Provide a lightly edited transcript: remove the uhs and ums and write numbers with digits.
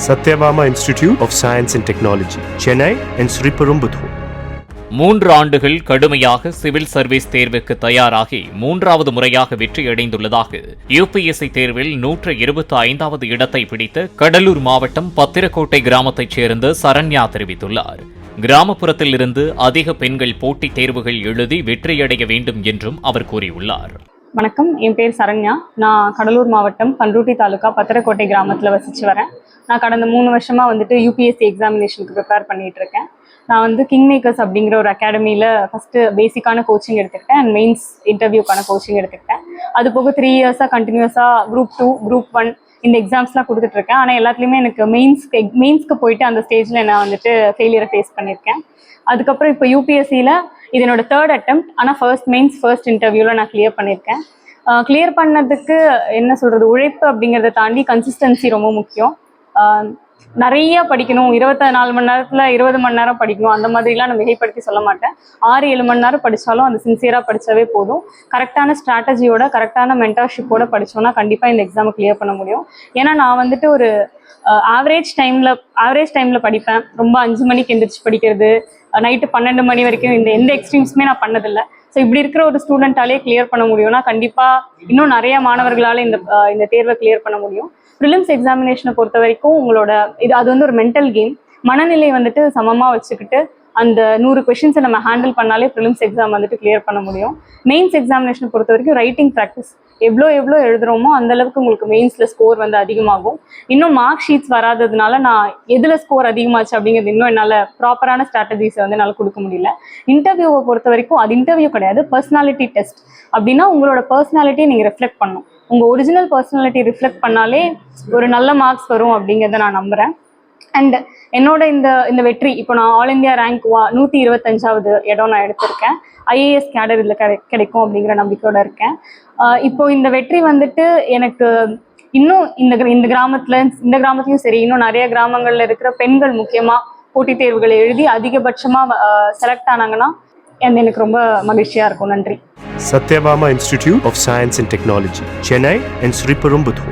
Satyabama Institute of Science and Technology, Chennai and Sriperumbudur. 3 ஆண்டுகள் கடுமையாக civil service தேர்வுக்கு தயாராகி 3வது முறையாக வெற்றியடைந்துள்ளதாக யுபிஎஸ்சி தேர்வில் 125வது இடத்தை பிடித்த கடலூர் மாவட்டம் பத்திரக்கோட்டை கிராமத்தைச் சேர்ந்த சரண்யா தெரிவித்துள்ளார். கிராமப்புறத்தில் இருந்து அதிக பெண்கள் போட்டித் தேர்வுகள் எழுதி வெற்றியடைய வேண்டும் என்றும் அவர் கூறியுள்ளார். வணக்கம், என் பேர் சரண்யா. நான் கடலூர் மாவட்டம் பண்ருட்டி தாலுகா பத்திரக்கோட்டை கிராமத்தில் வசிச்சு வரேன். நான் கடந்த 3 வருஷமாக யூபிஎஸ்சி எக்ஸாமினேஷனுக்கு ப்ரிப்பேர் பண்ணிட்டு இருக்கேன். நான் கிங் மேக்கர்ஸ் அப்படிங்கிற ஒரு அகாடமியில் ஃபஸ்ட்டு பேசிக்கான கோச்சிங் எடுத்துக்கிட்டேன் அண்ட் மெயின்ஸ் இன்டர்வியூக்கான கோச்சிங் எடுத்துக்கிட்டேன். அது போக 3 இயர்ஸாக கண்டினியூஸாக Group 2, Group 1 இந்த எக்ஸாம்ஸ்லாம் கொடுத்துட்ருக்கேன். ஆனால் எல்லாத்துலேயுமே எனக்கு மெயின்ஸ்க்கு போயிட்டு அந்த ஸ்டேஜில் நான் ஃபெயிலியரை ஃபேஸ் பண்ணியிருக்கேன். அதுக்கப்புறம் இப்போ யூபிஎஸ்சியில் இது என்னோட 3rd அட்டெம்ப்ட். ஆனால் ஃபர்ஸ்ட் இன்டர்வியூவில் நான் கிளியர் பண்ணியிருக்கேன். கிளியர் பண்ணதுக்கு என்ன சொல்கிறது, உழைப்பு அப்படிங்கிறத தாண்டி கன்சிஸ்டன்சி ரொம்ப முக்கியம். நிறைய படிக்கணும், 24 மணி நேரத்தில் 20 மணி நேரம் படிக்கணும் அந்த மாதிரிலாம் நான் மிகைப்படுத்தி சொல்ல மாட்டேன். 6-7 மணி நேரம் படித்தாலும் அது சின்சியராக படித்தாவே போதும். கரெக்டான ஸ்ட்ராட்டஜியோட கரெக்டான மென்டர்ஷிப்போட படித்தோன்னா கண்டிப்பாக இந்த எக்ஸாமை கிளியர் பண்ண முடியும். ஏன்னா நான் ஒரு ஆவரேஜ் டைமில் படிப்பேன். ரொம்ப 5 மணிக்கு எந்திரிச்சு படிக்கிறது, நைட்டு 12 மணி வரைக்கும் எந்த எக்ஸ்ட்ரீம்ஸுமே நான் பண்ணதில்லை. ஸோ இப்படி இருக்கிற ஒரு ஸ்டூடெண்ட்டாலே கிளியர் பண்ண முடியும்னா கண்டிப்பாக இன்னும் நிறைய மாணவர்களால் இந்த தேர்வை கிளியர் பண்ண முடியும். ப்ரிலிம்ஸ் எக்ஸாமினேஷனை பொறுத்த வரைக்கும் உங்களோட அது ஒரு மென்டல் கேம். மனநிலை சமமாக வச்சுக்கிட்டு அந்த 100 கொஷின்ஸை நம்ம ஹேண்டில் பண்ணாலே ப்ரிலிம்ஸ் எக்ஸாம் கிளியர் பண்ண முடியும். மெயின்ஸ் எக்ஸாமினேஷனை பொறுத்த வரைக்கும் ரைட்டிங் ப்ராக்டிஸ் எவ்வளோ எழுதுகிறோமோ அந்தளவுக்கு உங்களுக்கு மெயின்ஸில் ஸ்கோர் அதிகமாகும். இன்னும் மார்க் ஷீட்ஸ் வராததுனால நான் எதில் ஸ்கோர் அதிகமாச்சு அப்படிங்கிறது இன்னும் என்னால் ப்ராப்பரான ஸ்ட்ராட்டஜிஸை என்னால் கொடுக்க முடியல. இன்டர்வியூவை பொறுத்த வரைக்கும் அது இன்டர்வியூ கிடையாது, பர்சனாலிட்டி டெஸ்ட். அப்படின்னா உங்களோட பர்சனாலிட்டியை நீங்கள் ரிஃப்ளெக்ட் பண்ணணும். உங்கள் ஒரிஜினல் பர்சனாலிட்டி ரிஃப்ளெக்ட் பண்ணாலே ஒரு நல்ல மார்க்ஸ் வரும் அப்படிங்கிறத நான் நம்புகிறேன். அண்ட் என்னோட இந்த வெற்றி, இப்போ நான் ஆல் இந்தியா ரேங்க் 125வது இடம் நான் எடுத்திருக்கேன். ஐஏஎஸ் கேடர் இதில் கிடைக்கும் அப்படிங்கிற நம்பிக்கையோடு இருக்கேன். இப்போ இந்த வெற்றி எனக்கு இன்னும் இந்த கிராமத்துலையும் சரி, இன்னும் நிறைய கிராமங்களில் இருக்கிற பெண்கள் முக்கியமாக போட்டித் தேர்வுகளை எழுதி அதிகபட்சமாக செலக்ட் ஆனாங்கன்னா எனக்கு ரொம்ப மகிழ்ச்சியாக இருக்கும். நன்றி. Satyabama Institute of Science and Technology, Chennai and Sriperumbudur.